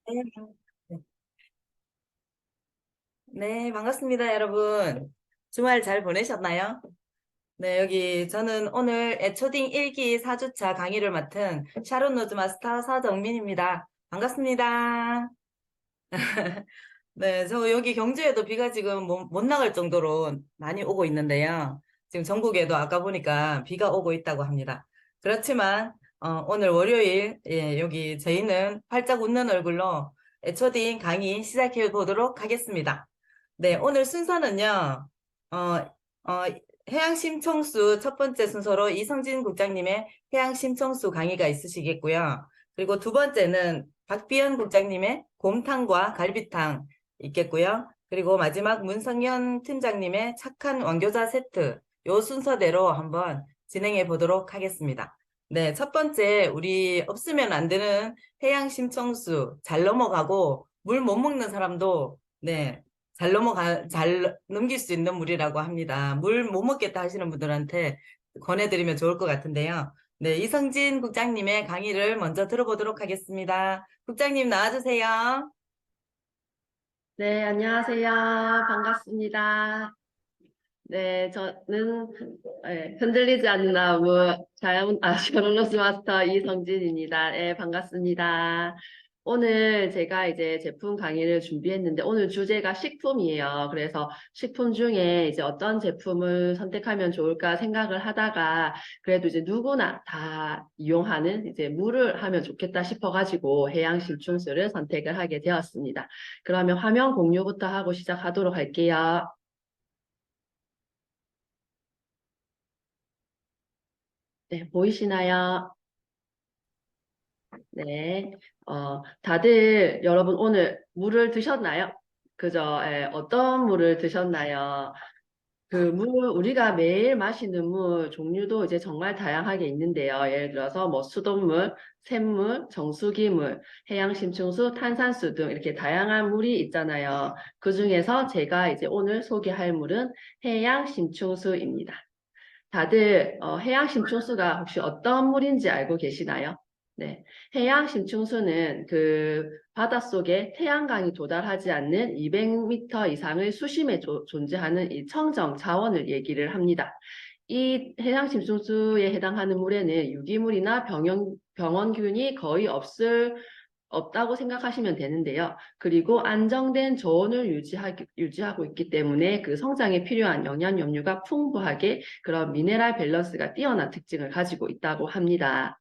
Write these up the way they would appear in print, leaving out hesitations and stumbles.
네, 네, 반갑습니다, 여러분. 주말 잘 보내셨나요? 네, 여기 저는 오늘 에초딩 1기 4주차 강의를 맡은 샤론 노즈 마스터 서정민입니다. 반갑습니다. 네, 저 여기 경주에도 비가 지금 못 나갈 정도로 많이 오고 있는데요. 지금 전국에도 아까 보니까 비가 오고 있다고 합니다. 그렇지만 오늘 월요일 여기 저희는 활짝 웃는 얼굴로 에초딩 강의 시작해 보도록 하겠습니다. 네, 오늘 순서는요. 어, 어, 해양심청수 첫 번째 순서로 이성진 국장님의 해양심청수 강의가 있으시겠고요. 그리고 두 번째는 박비연 국장님의 곰탕과 갈비탕 있겠고요. 그리고 마지막 문성현 팀장님의 착한 왕교자 세트 요 순서대로 한번 진행해 보도록 하겠습니다. 네, 첫 번째 우리 없으면 안 되는 해양 심청수 잘 넘어가고 물 못 먹는 사람도 네, 잘 넘길 수 있는 물이라고 합니다. 물 못 먹겠다 하시는 분들한테 권해드리면 좋을 것 같은데요. 네, 이성진 국장님의 강의를 먼저 들어보도록 하겠습니다. 국장님 나와주세요. 네, 안녕하세요. 반갑습니다. 네, 저는 흔들리지 않는 나무 샤론로스 마스터 이성진입니다. 네, 반갑습니다. 오늘 제가 이제 제품 강의를 준비했는데 오늘 주제가 식품이에요. 그래서 식품 중에 이제 어떤 제품을 선택하면 좋을까 생각을 하다가 그래도 이제 누구나 다 이용하는 이제 물을 하면 좋겠다 싶어가지고 해양심충수를 선택을 하게 되었습니다. 그러면 화면 공유부터 하고 시작하도록 할게요. 네, 보이시나요? 네. 다들 여러분 오늘 물을 드셨나요? 그죠? 어떤 물을 드셨나요? 그 물, 우리가 매일 마시는 물 종류도 이제 정말 다양하게 있는데요. 예를 들어서 뭐 수돗물, 샘물, 정수기물, 해양심층수, 탄산수 등 이렇게 다양한 물이 있잖아요. 그 중에서 제가 이제 오늘 소개할 물은 해양심층수입니다. 다들 해양심층수가 혹시 어떤 물인지 알고 계시나요? 네, 해양심층수는 그 바닷속에 태양광이 도달하지 않는 200m 이상의 수심에 존재하는 이 청정 자원을 얘기를 합니다. 이 해양심층수에 해당하는 물에는 유기물이나 병원균이 거의 없다고 생각하시면 되는데요. 그리고 안정된 저온을 유지하고 있기 때문에 그 성장에 필요한 영양 염류가 풍부하게 그런 미네랄 밸런스가 뛰어난 특징을 가지고 있다고 합니다.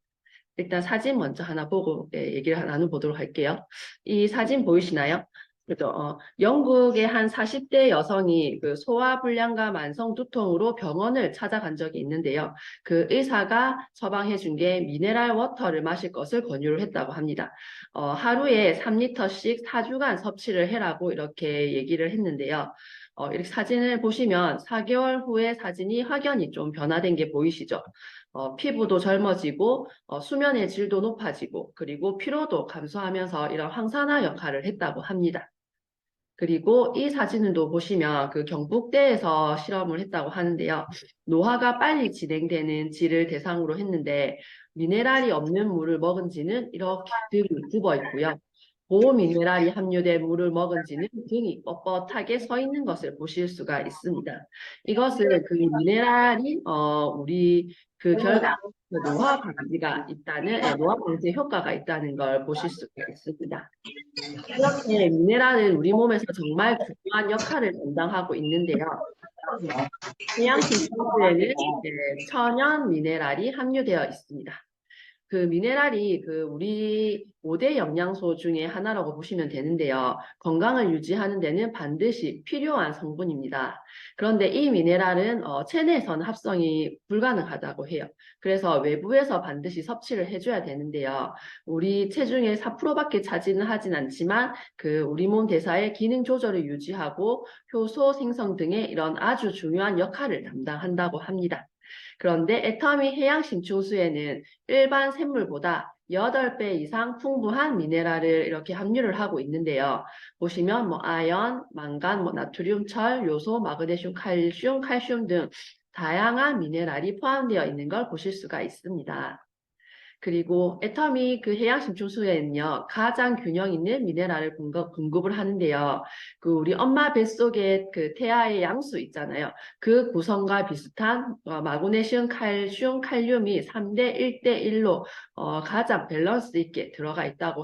일단 사진 먼저 하나 보고 얘기를 나눠보도록 할게요. 이 사진 보이시나요? 그죠? 영국의 한 40대 여성이 그 소화불량과 만성 두통으로 병원을 찾아간 적이 있는데요. 그 의사가 처방해 준 게 미네랄 워터를 마실 것을 권유를 했다고 합니다. 하루에 3리터씩 4주간 섭취를 해라고 이렇게 얘기를 했는데요. 이렇게 사진을 보시면 4개월 후에 사진이 확연히 좀 변화된 게 보이시죠? 피부도 젊어지고 수면의 질도 높아지고 그리고 피로도 감소하면서 이런 항산화 역할을 했다고 합니다. 그리고 이 사진을 또 보시면 그 경북대에서 실험을 했다고 하는데요. 노화가 빨리 진행되는 쥐를 대상으로 했는데 미네랄이 없는 물을 먹은 쥐는 이렇게 등이 굽어 있고요. 고미네랄이 함유된 물을 먹은 쥐는 등이 뻣뻣하게 서 있는 것을 보실 수가 있습니다. 이것은 그 미네랄이 우리 그 결국 노화 방지가 있다는 노화 방지 효과가 있다는 걸 보실 수가 있습니다. 이렇게 미네랄은 우리 몸에서 정말 중요한 역할을 담당하고 있는데요. 해양심층수에는 천연 미네랄이 함유되어 있습니다. 그 미네랄이 그 우리 5대 영양소 중에 하나라고 보시면 되는데요. 건강을 유지하는 데는 반드시 필요한 성분입니다. 그런데 이 미네랄은 체내에서는 합성이 불가능하다고 해요. 그래서 외부에서 반드시 섭취를 해줘야 되는데요. 우리 체중의 4%밖에 차지는 하진 않지만 그 우리 몸 대사의 기능 조절을 유지하고 효소 생성 등의 이런 아주 중요한 역할을 담당한다고 합니다. 그런데 애터미 해양심층수에는 일반 샘물보다 8배 이상 풍부한 미네랄을 이렇게 함유를 하고 있는데요. 보시면 뭐 아연, 망간, 뭐 나트륨, 철, 요소, 마그네슘, 칼슘 등 다양한 미네랄이 포함되어 있는 걸 보실 수가 있습니다. 그리고 애터미 그 해양 심층수에는요, 가장 균형 있는 미네랄을 공급을 하는데요. 그 우리 엄마 뱃속에 그 태아의 양수 있잖아요. 그 구성과 비슷한 마그네슘, 칼슘, 칼륨이 3대 1대1로 가장 밸런스 있게 들어가 있다고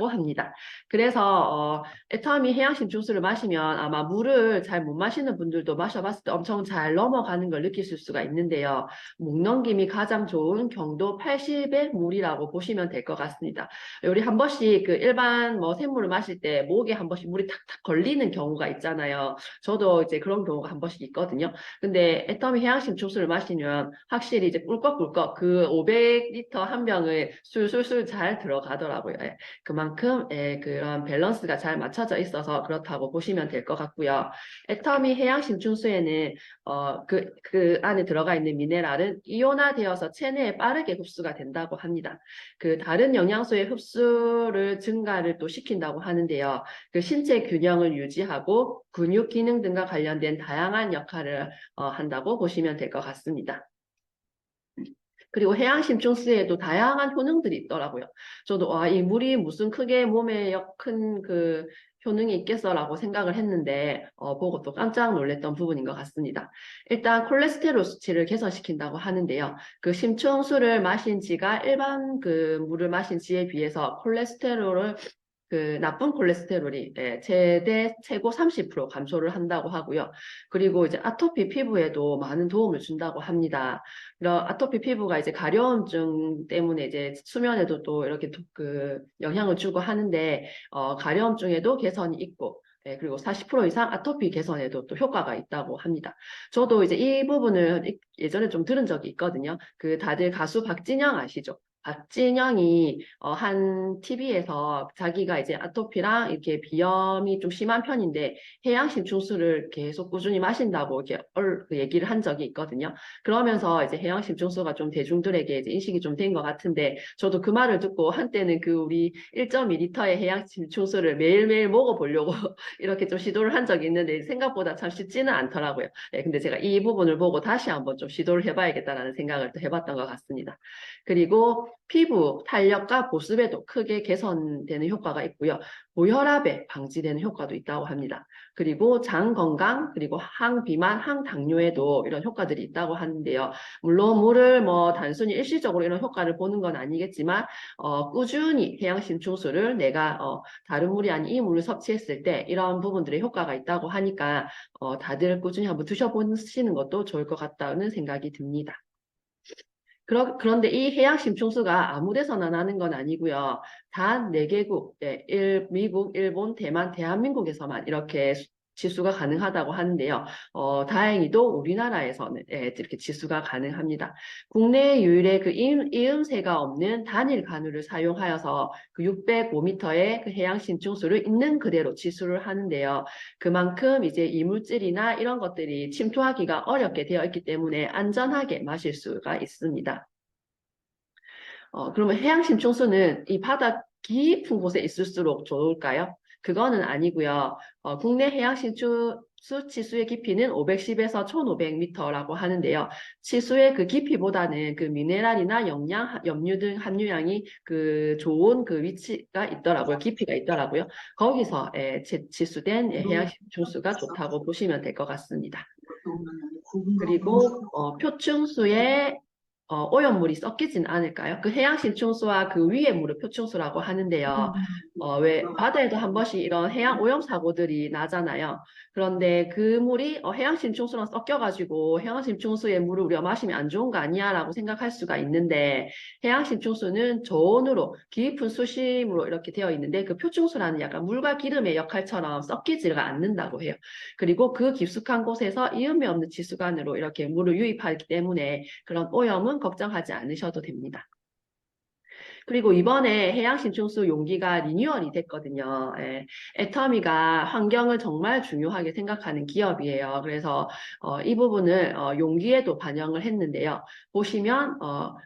합니다. 그래서 애터미 해양심 주스를 마시면 아마 물을 잘 못 마시는 분들도 마셔봤을 때 엄청 잘 넘어가는 걸 느끼실 수가 있는데요. 목 넘김이 가장 좋은 경도 80의 물이라고 보시면 될 것 같습니다. 우리 한 번씩 그 일반 뭐 샘물을 마실 때 목에 한 번씩 물이 탁탁 걸리는 경우가 있잖아요. 저도 이제 그런 경우가 한 번씩 있거든요. 근데 애터미 해양심 주스를 마시면 확실히 이제 꿀꺽꿀꺽 그 500리터 한 병을 술술술 잘 들어가더라고요. 예. 그만큼 그런 밸런스가 잘 맞춰져 있어서 그렇다고 보시면 될 것 같고요. 애터미 해양 심층수에는 그 안에 들어가 있는 미네랄은 이온화되어서 체내에 빠르게 흡수가 된다고 합니다. 그 다른 영양소의 흡수를 증가를 또 시킨다고 하는데요. 그 신체 균형을 유지하고 근육 기능 등과 관련된 다양한 역할을 한다고 보시면 될 것 같습니다. 그리고 해양 심층수에도 다양한 효능들이 있더라고요. 저도 이 물이 무슨 크게 몸에 큰 그 효능이 있겠어라고 생각을 했는데 보고 또 깜짝 놀랐던 부분인 것 같습니다. 일단 콜레스테롤 수치를 개선시킨다고 하는데요. 그 심층수를 마신 지가 일반 그 물을 마신 지에 비해서 콜레스테롤을 그 나쁜 콜레스테롤이 최고 30% 감소를 한다고 하고요. 그리고 이제 아토피 피부에도 많은 도움을 준다고 합니다. 이런 아토피 피부가 이제 가려움증 때문에 이제 수면에도 또 이렇게 그 영향을 주고 하는데 가려움증에도 개선이 있고 그리고 40% 이상 아토피 개선에도 또 효과가 있다고 합니다. 저도 이제 이 부분을 예전에 좀 들은 적이 있거든요. 그 다들 가수 박진영 아시죠? 박진영이 한 TV에서 자기가 이제 아토피랑 이렇게 비염이 좀 심한 편인데 해양 심층수를 계속 꾸준히 마신다고 이렇게 그 얘기를 한 적이 있거든요. 그러면서 이제 해양 심층수가 좀 대중들에게 이제 인식이 좀 된 것 같은데 저도 그 말을 듣고 한때는 그 우리 1.2리터의 해양 심층수를 매일매일 먹어보려고 이렇게 좀 시도를 한 적이 있는데 생각보다 참 쉽지는 않더라고요. 네, 근데 제가 이 부분을 보고 다시 한번 좀 시도를 해봐야겠다라는 생각을 또 해봤던 것 같습니다. 그리고 피부 탄력과 보습에도 크게 개선되는 효과가 있고요. 고혈압에 방지되는 효과도 있다고 합니다. 그리고 장 건강, 그리고 항비만, 항당뇨에도 이런 효과들이 있다고 하는데요. 물론 물을 뭐 단순히 일시적으로 이런 효과를 보는 건 아니겠지만 꾸준히 해양심층수를 내가 다른 물이 아닌 이 물을 섭취했을 때 이런 부분들의 효과가 있다고 하니까 다들 꾸준히 한번 드셔보시는 것도 좋을 것 같다는 생각이 듭니다. 그런데 이 해양 심층수가 아무 데서나 나는 건 아니고요. 단 4개국, 미국, 일본, 대만, 대한민국에서만 이렇게 지수가 가능하다고 하는데요. 다행히도 우리나라에서는 이렇게 지수가 가능합니다. 국내 유일의 그 이음새가 없는 단일 간우를 사용하여서 그 605m의 그 해양 심층수를 있는 그대로 지수를 하는데요. 그만큼 이제 이물질이나 이런 것들이 침투하기가 어렵게 되어 있기 때문에 안전하게 마실 수가 있습니다. 그러면 해양 심층수는 이 바다 깊은 곳에 있을수록 좋을까요? 그거는 아니고요. 국내 해양 심층수 치수의 깊이는 510에서 1500m라고 하는데요. 치수의 그 깊이보다는 그 미네랄이나 영양, 염류 등 함유량이 그 좋은 그 위치가 있더라고요. 깊이가 있더라고요. 거기서 치수된 해양 심층수가 좋다고 보시면 될 것 같습니다. 그리고 표층수의 오염물이 섞이진 않을까요? 그 해양 심층수와 그 위의 물을 표층수라고 하는데요. 왜 바다에도 한 번씩 이런 해양 오염 사고들이 나잖아요. 그런데 그 물이 해양 심층수랑 섞여가지고 해양 심층수의 물을 우리가 마시면 안 좋은 거 아니야라고 생각할 수가 있는데 해양 심층수는 저온으로 깊은 수심으로 이렇게 되어 있는데 그 표층수라는 약간 물과 기름의 역할처럼 섞이지가 않는다고 해요. 그리고 그 깊숙한 곳에서 이음이 없는 지수관으로 이렇게 물을 유입하기 때문에 그런 오염은 걱정하지 않으셔도 됩니다. 그리고 이번에 해양심층수 용기가 리뉴얼이 됐거든요. 예, 애터미가 환경을 정말 중요하게 생각하는 기업이에요. 그래서 이 부분을 용기에도 반영을 했는데요. 보시면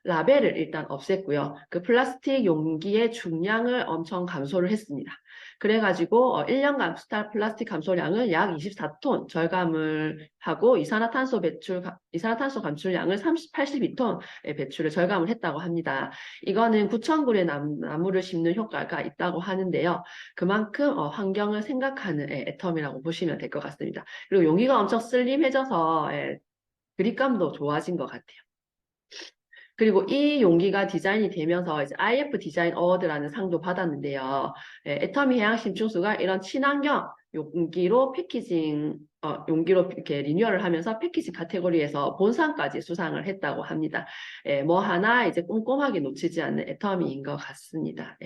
라벨을 일단 없앴고요. 그 플라스틱 용기의 중량을 엄청 감소를 했습니다. 그래가지고 1년간 플라스틱 감소량을 약 24톤 절감을 하고 이산화탄소 감출량을 82톤 배출을 절감을 했다고 합니다. 이거는 9,000그루의 나무를 심는 효과가 있다고 하는데요. 그만큼 환경을 생각하는 애텀이라고 보시면 될 것 같습니다. 그리고 용기가 엄청 슬림해져서 그립감도 좋아진 것 같아요. 그리고 이 용기가 디자인이 되면서 이제 IF 디자인 어워드라는 상도 받았는데요. 애터미 해양 심층수가 이런 친환경 용기로 용기로 이렇게 리뉴얼을 하면서 패키징 카테고리에서 본상까지 수상을 했다고 합니다. 뭐 하나 이제 꼼꼼하게 놓치지 않는 애터미인 것 같습니다.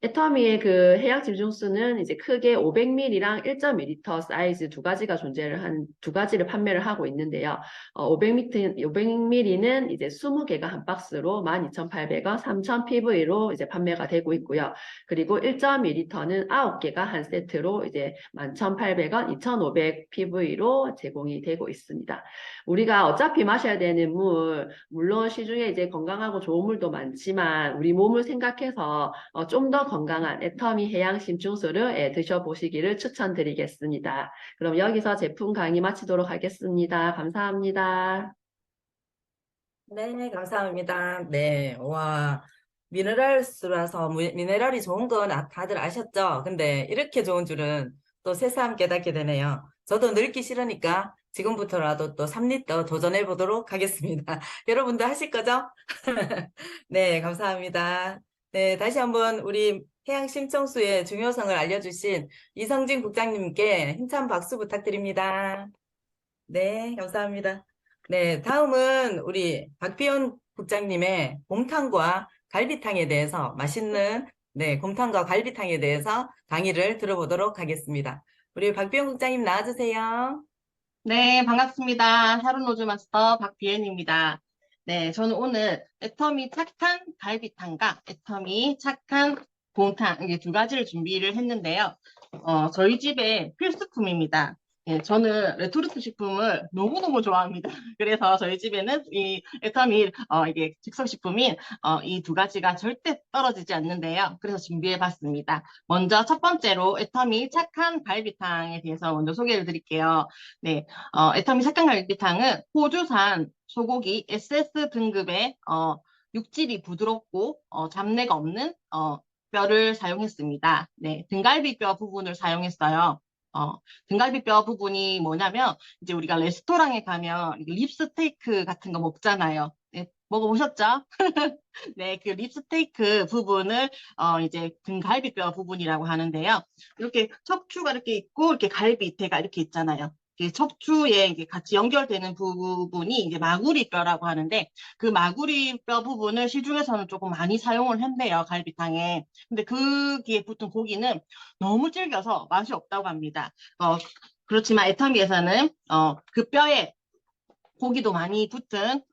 애터미의 그 해양 짐중수는 이제 크게 500ml랑 1.2L 사이즈 두 가지를 판매를 하고 있는데요. 500ml는 이제 20개가 한 박스로 12,800원, 3,000 PV로 이제 판매가 되고 있고요. 그리고 1.2L는 9개가 한 세트로 이제 11,800원, 2,500 PV로 제공이 되고 있습니다. 우리가 어차피 마셔야 되는 물론 시중에 이제 건강하고 좋은 물도 많지만 우리 몸을 생각해서 좀 더 건강한 애터미 해양 심층수를 드셔보시기를 추천드리겠습니다. 그럼 여기서 제품 강의 마치도록 하겠습니다. 감사합니다. 네, 감사합니다. 네, 와, 미네랄수라서 미네랄이 좋은 건 다들 아셨죠? 근데 이렇게 좋은 줄은 또 새삼 깨닫게 되네요. 저도 늙기 싫으니까 지금부터라도 또 3리터 도전해 보도록 하겠습니다. 여러분도 하실 거죠? 네, 감사합니다. 네, 다시 한번 우리 해양 심청수의 중요성을 알려주신 이성진 국장님께 힘찬 박수 부탁드립니다. 네, 감사합니다. 네, 다음은 우리 박비원 국장님의 곰탕과 갈비탕에 대해서 맛있는 곰탕과 갈비탕에 대해서 강의를 들어보도록 하겠습니다. 우리 박비원 국장님 나와주세요. 네, 반갑습니다. 샤론로즈 마스터 박비엔입니다. 네, 저는 오늘 애터미 착한 갈비탕과 애터미 착한 곰탕, 이게 두 가지를 준비를 했는데요. 저희 집의 필수품입니다. 예, 저는 레토르트 식품을 너무너무 좋아합니다. 그래서 저희 집에는 이 애터미, 이게 즉석식품인 이 두 가지가 절대 떨어지지 않는데요. 그래서 준비해봤습니다. 먼저 첫 번째로 애터미 착한 갈비탕에 대해서 먼저 소개를 드릴게요. 네, 애터미 착한갈비탕은 호주산 소고기 SS 등급의 육질이 부드럽고 잡내가 없는 뼈를 사용했습니다. 네, 등갈비뼈 부분을 사용했어요. 등갈비뼈 부분이 뭐냐면 이제 우리가 레스토랑에 가면 립스테이크 같은 거 먹잖아요. 네, 먹어보셨죠? 네, 그 립스테이크 부분을 이제 등갈비뼈 부분이라고 하는데요. 이렇게 척추가 이렇게 있고 이렇게 갈비대가 이렇게 있잖아요. 이게 척추에 이게 같이 연결되는 부분이 이제 마구리뼈라고 하는데 그 마구리뼈 부분을 시중에서는 조금 많이 사용을 한대요, 갈비탕에. 근데 거기에 붙은 고기는 너무 질겨서 맛이 없다고 합니다. 그렇지만 애터미에서는 그 뼈에 고기도 많이 붙은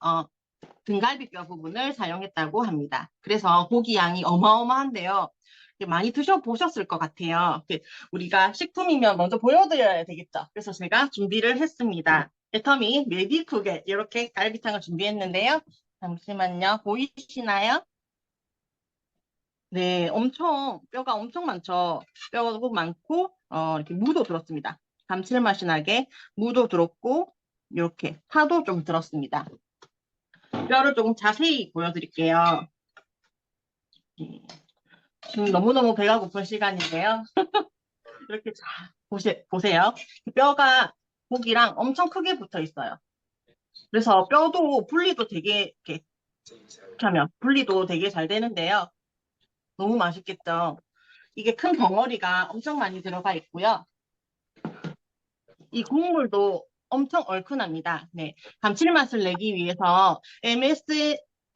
등갈비뼈 부분을 사용했다고 합니다. 그래서 고기 양이 어마어마한데요. 많이 드셔보셨을 것 같아요. 우리가 식품이면 먼저 보여드려야 되겠죠. 그래서 제가 준비를 했습니다. 애터미 메디쿡에 이렇게 갈비탕을 준비했는데요. 잠시만요. 보이시나요? 네, 뼈가 엄청 많죠. 뼈가 많고, 이렇게 무도 들었습니다. 감칠맛이 나게 무도 들었고, 이렇게 파도 좀 들었습니다. 뼈를 조금 자세히 보여드릴게요. 지금 너무너무 배가 고픈 시간인데요. 이렇게 보세요. 뼈가 고기랑 엄청 크게 붙어 있어요. 그래서 뼈도 분리도 되게 이렇게 하면 분리도 되게 잘 되는데요. 너무 맛있겠죠. 이게 큰 덩어리가 엄청 많이 들어가 있고요. 이 국물도 엄청 얼큰합니다. 네, 감칠맛을 내기 위해서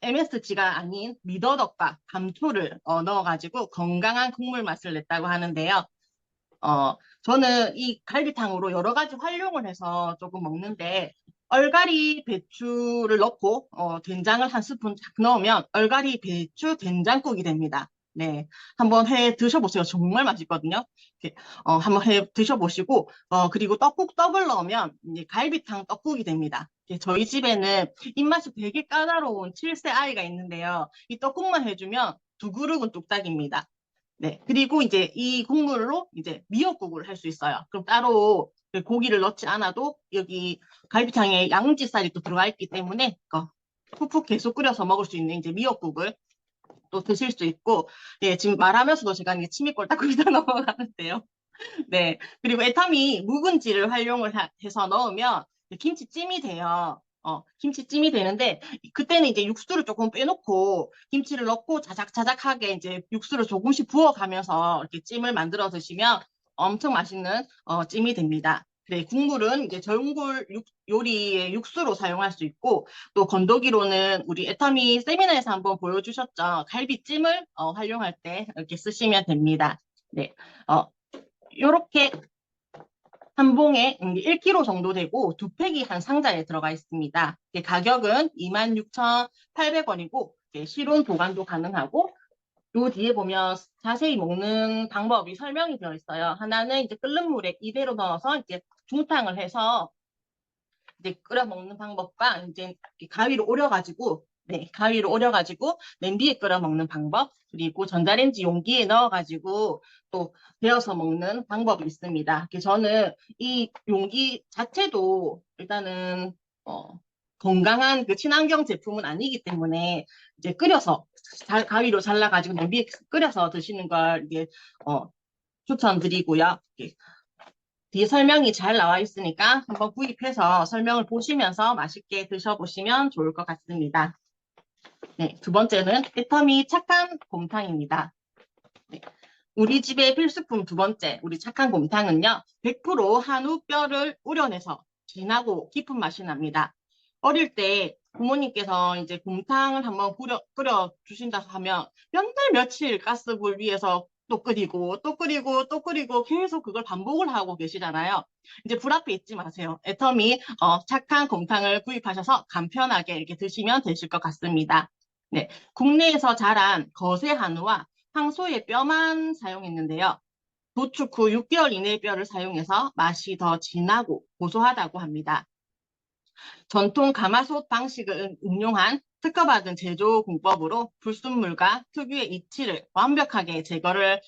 MSG가 아닌 미더덕과 감초를 넣어가지고 건강한 국물 맛을 냈다고 하는데요. 저는 이 갈비탕으로 여러 가지 활용을 해서 조금 먹는데 얼갈이 배추를 넣고 된장을 한 스푼 딱 넣으면 얼갈이 배추 된장국이 됩니다. 네, 한번 해 드셔보세요. 정말 맛있거든요. 이렇게, 한번 해 드셔보시고 그리고 떡을 넣으면 이제 갈비탕 떡국이 됩니다. 저희 집에는 입맛이 되게 까다로운 7세 아이가 있는데요. 이 떡국만 해주면 두 그릇은 뚝딱입니다. 네, 그리고 이제 이 국물로 이제 미역국을 할 수 있어요. 그럼 따로 고기를 넣지 않아도 여기 갈비탕에 양지살이 또 들어가 있기 때문에 푹푹 계속 끓여서 먹을 수 있는 이제 미역국을 또 드실 수 있고, 예, 지금 말하면서도 제가 이제 침이 꼴딱꼴딱 넘어가는데요. 네, 그리고 애타미 묵은지를 활용을 해서 넣으면 김치찜이 돼요. 김치찜이 되는데 그때는 이제 육수를 조금 빼놓고 김치를 넣고 자작자작하게 이제 육수를 조금씩 부어가면서 이렇게 찜을 만들어 드시면 엄청 맛있는 찜이 됩니다. 네, 국물은 이제 전골 요리의 육수로 사용할 수 있고 또 건더기로는 우리 애터미 세미나에서 한번 보여주셨죠. 갈비찜을 활용할 때 이렇게 쓰시면 됩니다. 네, 요렇게 한 봉에 1kg 정도 되고 두 팩이 한 상자에 들어가 있습니다. 가격은 26,800원이고 실온 보관도 가능하고 요 뒤에 보면 자세히 먹는 방법이 설명이 되어 있어요. 하나는 이제 끓는 물에 이대로 넣어서 이제 중탕을 해서 이제 끓여 먹는 방법과 이제 가위로 오려가지고 가위로 오려가지고 냄비에 끓여 먹는 방법 그리고 전자레인지 용기에 넣어가지고 또 데워서 먹는 방법이 있습니다. 저는 이 용기 자체도 일단은 건강한 그 친환경 제품은 아니기 때문에 이제 끓여서 가위로 잘라가지고 냄비에 끓여서 드시는 걸 이게 추천드리고요. 뒤에 설명이 잘 나와 있으니까 한번 구입해서 설명을 보시면서 맛있게 드셔보시면 좋을 것 같습니다. 네, 두 번째는 애터미 착한 곰탕입니다. 네, 우리 집의 필수품 두 번째, 우리 착한 곰탕은요, 100% 한우 뼈를 우려내서 진하고 깊은 맛이 납니다. 어릴 때 부모님께서 이제 곰탕을 한번 끓여 주신다 하면 몇 날 며칠 가스불 위에서 또 끓이고 또 끓이고 또 끓이고 계속 그걸 반복을 하고 계시잖아요. 이제 불 앞에 있지 마세요. 애터미 착한 곰탕을 구입하셔서 간편하게 이렇게 드시면 되실 것 같습니다. 네, 국내에서 자란 거세 한우와 황소의 뼈만 사용했는데요. 도축 후 6개월 이내의 뼈를 사용해서 맛이 더 진하고 고소하다고 합니다. 전통 가마솥 방식을 응용한 특허받은 제조 공법으로 불순물과 특유의 이치를 완벽하게 제거를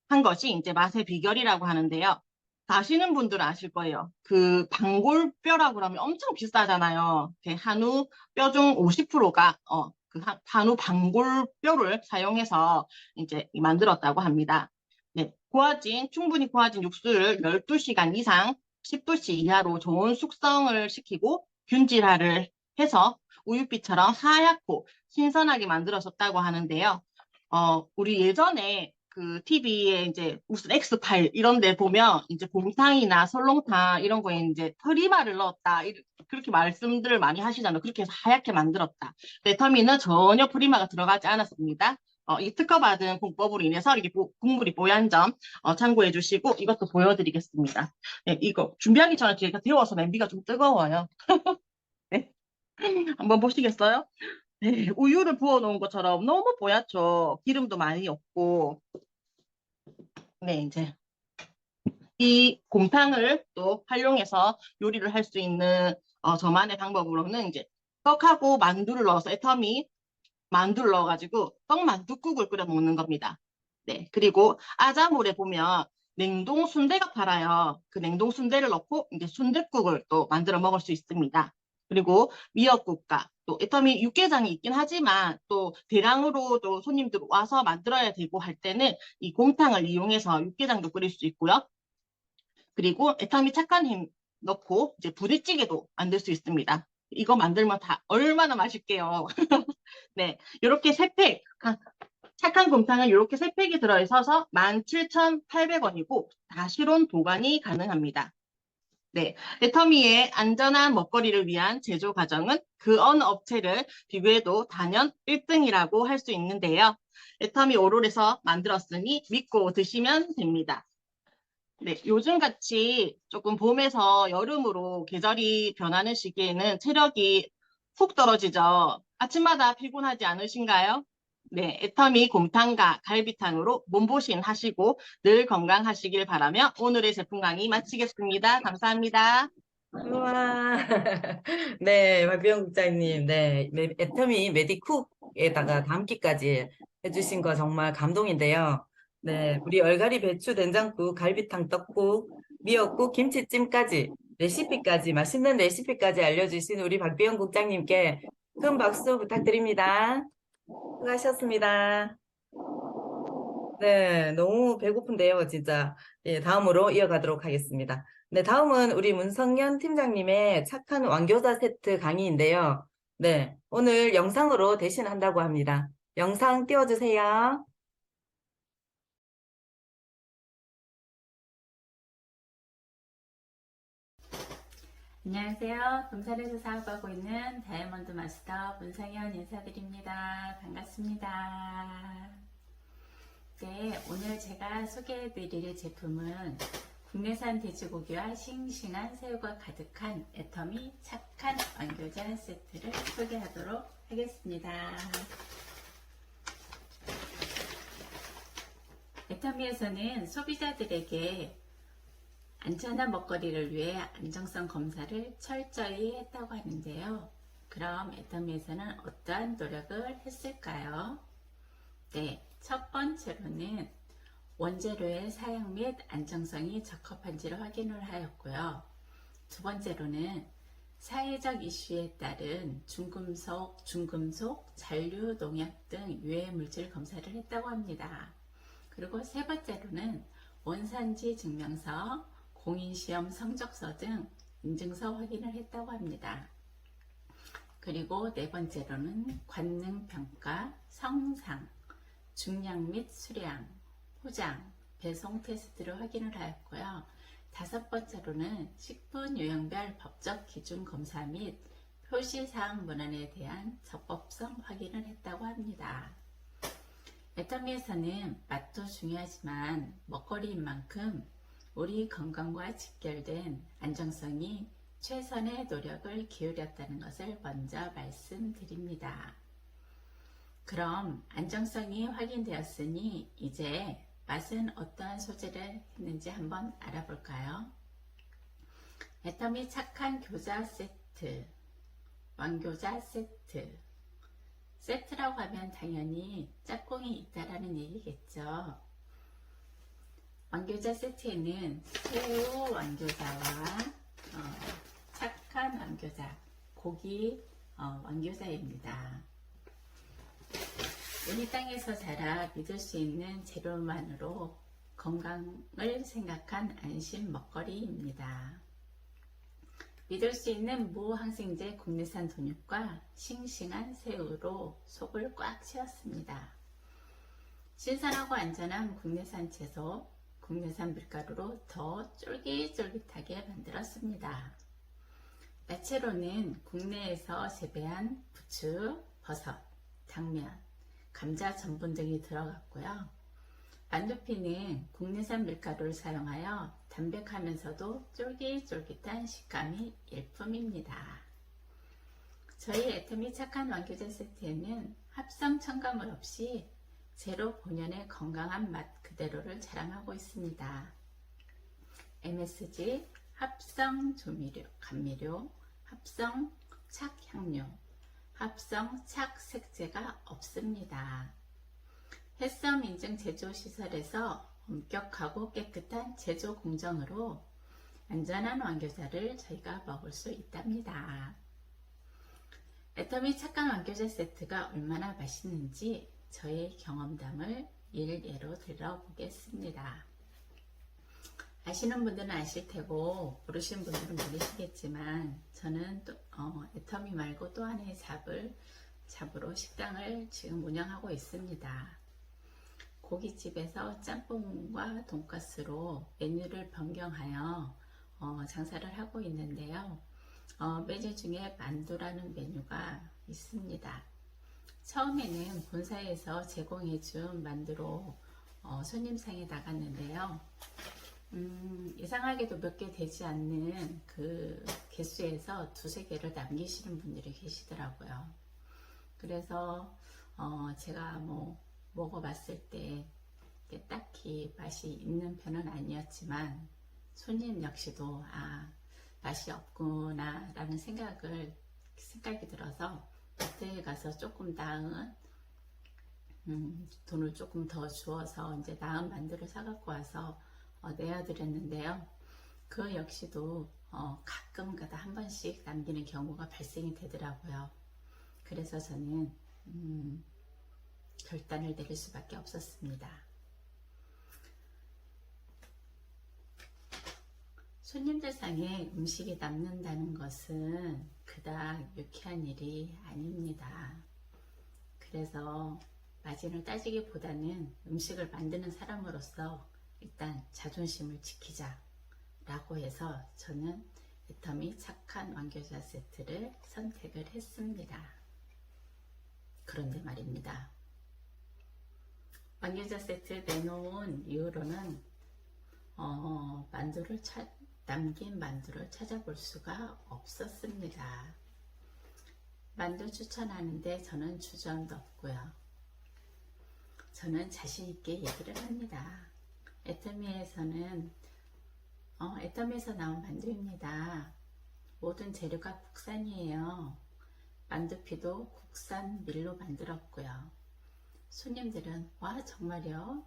한 것이 이제 맛의 비결이라고 하는데요. 아시는 분들은 아실 거예요. 그 방골뼈라고 하면 엄청 비싸잖아요. 한우 뼈 중 50%가 그 한우 방골뼈를 사용해서 이제 만들었다고 합니다. 네, 충분히 고아진 육수를 12시간 이상 10도씨 이하로 좋은 숙성을 시키고 균질화를 해서 우유빛처럼 하얗고 신선하게 만들어졌다고 하는데요. 우리 예전에 그 TV에 이제 무슨 엑스파일 이런 데 보면 이제 곰탕이나 설렁탕 이런 거에 이제 프리마를 넣었다. 그렇게 말씀들을 많이 하시잖아요. 그렇게 해서 하얗게 만들었다. 레터미는 전혀 프리마가 들어가지 않았습니다. 이 특허받은 공법으로 인해서 이게 국물이 뽀얀 점 참고해 주시고 이것도 보여드리겠습니다. 네, 이거 준비하기 전에 제가 데워서 냄비가 좀 뜨거워요. 네, 한번 보시겠어요? 네, 우유를 부어 놓은 것처럼 너무 뽀얗죠. 기름도 많이 없고. 네, 이제 이 곰탕을 또 활용해서 요리를 할 수 있는 저만의 방법으로는 이제 떡하고 만두를 넣어서 애터미 만두를 넣어가지고 떡만둣국을 끓여 먹는 겁니다. 네, 그리고 아자몰에 보면 냉동 순대가 팔아요. 그 냉동 순대를 넣고 이제 순댓국을 또 만들어 먹을 수 있습니다. 그리고 미역국과 또 애터미 육개장이 있긴 하지만 또 대량으로 또 손님들 와서 만들어야 되고 할 때는 이 곰탕을 이용해서 육개장도 끓일 수 있고요. 그리고 애터미 착한 힘 넣고 이제 부대찌개도 만들 수 있습니다. 이거 만들면 다 얼마나 맛있게요. 네, 이렇게 세 팩, 착한 곰탕은 이렇게 세 팩이 들어있어서 17,800원이고 다 실온 보관이 가능합니다. 네, 애터미의 안전한 먹거리를 위한 제조 과정은 그 어느 업체를 비교해도 단연 1등이라고 할 수 있는데요. 애터미 오롤에서 만들었으니 믿고 드시면 됩니다. 네, 요즘같이 조금 봄에서 여름으로 계절이 변하는 시기에는 체력이 훅 떨어지죠. 아침마다 피곤하지 않으신가요? 네, 애터미 곰탕과 갈비탕으로 몸보신 하시고 늘 건강하시길 바라며 오늘의 제품 강의 마치겠습니다. 감사합니다. 우와. 네, 박비영 국장님, 네, 애터미 메디쿡에다가 담기까지 해주신 거 정말 감동인데요. 네, 우리 얼갈이 배추 된장국, 갈비탕 떡국, 미역국, 김치찜까지 레시피까지 맛있는 레시피까지 알려주신 우리 박비영 국장님께 큰 박수 부탁드립니다. 수고하셨습니다. 네, 너무 배고픈데요, 진짜. 예, 다음으로 이어가도록 하겠습니다. 네, 다음은 우리 문성현 팀장님의 착한 왕교자 세트 강의인데요. 네, 오늘 영상으로 대신한다고 합니다. 영상 띄워주세요. 안녕하세요. 부산에서 사업하고 있는 다이아몬드 마스터 문상현 인사드립니다. 반갑습니다. 네, 오늘 제가 소개해드릴 제품은 국내산 돼지고기와 싱싱한 새우가 가득한 애터미 착한 완교자 세트를 소개하도록 하겠습니다. 애터미에서는 소비자들에게 안전한 먹거리를 위해 안정성 검사를 철저히 했다고 하는데요. 그럼 애터미에서는 어떠한 노력을 했을까요? 네, 첫 번째로는 원재료의 사용 및 안정성이 적합한지를 확인을 하였고요. 두 번째로는 사회적 이슈에 따른 중금속, 잔류, 농약 등 유해 물질 검사를 했다고 합니다. 그리고 세 번째로는 원산지 증명서, 공인시험 성적서 등 인증서 확인을 했다고 합니다. 그리고 네 번째로는 관능평가, 성상, 중량 및 수량, 포장, 배송 테스트를 확인을 하였고요. 다섯 번째로는 식품유형별 법적 기준 검사 및 표시사항 문안에 대한 적법성 확인을 했다고 합니다. 애터미에서는 맛도 중요하지만 먹거리인 만큼 우리 건강과 직결된 안정성이 최선의 노력을 기울였다는 것을 먼저 말씀드립니다. 그럼 안정성이 확인되었으니 이제 맛은 어떠한 소재를 했는지 한번 알아볼까요? 애터미 착한 교자 세트, 왕교자 세트. 세트라고 하면 당연히 짝꿍이 있다라는 얘기겠죠. 왕교자 세트에는 새우 왕교자와 착한 왕교자, 고기 왕교자입니다. 우리 땅에서 자라 믿을 수 있는 재료만으로 건강을 생각한 안심 먹거리입니다. 믿을 수 있는 무항생제 국내산 돈육과 싱싱한 새우로 속을 꽉 채웠습니다. 신선하고 안전한 국내산 채소, 국내산 밀가루로 더 쫄깃쫄깃하게 만들었습니다. 야채로는 국내에서 재배한 부추, 버섯, 당면, 감자 전분 등이 들어갔고요. 만두피는 국내산 밀가루를 사용하여 담백하면서도 쫄깃쫄깃한 식감이 일품입니다. 저희 애터미 착한 왕교자 세트에는 합성 첨가물 없이 제로 본연의 건강한 맛 그대로를 자랑하고 있습니다. MSG, 합성 조미료, 감미료, 합성 착향료, 합성 착색제가 없습니다. 햇섬 인증 제조시설에서 엄격하고 깨끗한 제조 공정으로 안전한 왕교자를 저희가 먹을 수 있답니다. 애터미 착한 왕교자 세트가 얼마나 맛있는지 저의 경험담을 일예로 들어보겠습니다. 아시는 분들은 아실 테고 모르시는 분들은 모르시겠지만 저는 또, 애터미 말고 또 하나의 잡으로 식당을 지금 운영하고 있습니다. 고깃집에서 짬뽕과 돈가스로 메뉴를 변경하여 장사를 하고 있는데요. 메뉴 중에 만두라는 메뉴가 있습니다. 처음에는 본사에서 제공해준 만두로 손님상에 나갔는데요. 이상하게도 몇 개 되지 않는 그 개수에서 두세 개를 남기시는 분들이 계시더라고요. 그래서 제가 뭐 먹어봤을 때 이렇게 딱히 맛이 있는 편은 아니었지만 손님 역시도 맛이 없구나 라는 생각이 들어서 마트에 가서 조금 나은 돈을 조금 더 주어서 이제 나은 만두를 사갖고 와서 내어드렸는데요. 그 역시도 가끔가다 한 번씩 남기는 경우가 발생이 되더라고요. 그래서 저는 결단을 내릴 수밖에 없었습니다. 손님들 상에 음식이 남는다는 것은 그닥 유쾌한 일이 아닙니다. 그래서 마진을 따지기보다는 음식을 만드는 사람으로서 일단 자존심을 지키자 라고 해서 저는 애터미 착한 완교자 세트를 선택을 했습니다. 그런데 말입니다. 완교자 세트 내놓은 이후로는 남긴 만두를 찾아볼 수가 없었습니다. 만두 추천하는데 저는 주저함도 없고요. 저는 자신있게 얘기를 합니다. 애터미에서 나온 만두입니다. 모든 재료가 국산이에요. 만두피도 국산 밀로 만들었고요. 손님들은 와 정말요?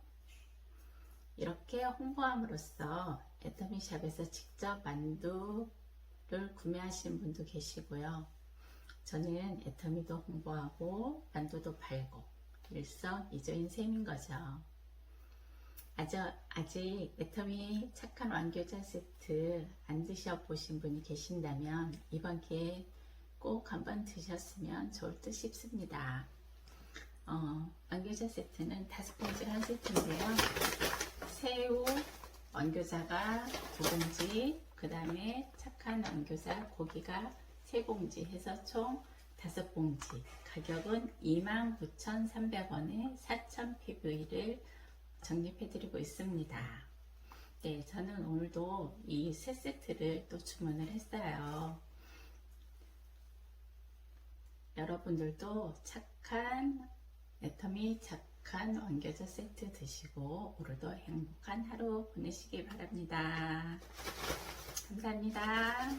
이렇게 홍보함으로써 애터미샵에서 직접 만두를 구매하신 분도 계시고요. 저는 애터미도 홍보하고 만두도 팔고 일석이조인 셈인 거죠. 아직 애터미 착한 완교자 세트 안 드셔보신 분이 계신다면 이번 기회에 꼭 한번 드셨으면 좋을 듯 싶습니다. 완교자 세트는 5봉지를 한 세트인데요. 새우 완교자가 2봉지, 그 다음에 착한 완교자 고기가 3봉지 해서 총 5봉지. 가격은 29,300원에 4,000pv를 적립해드리고 있습니다. 네, 저는 오늘도 이 세 세트를 또 주문을 했어요. 여러분들도 애터미 착한 완교자 세트 드시고 오늘도 행복한 하루 보내시기 바랍니다. 감사합니다.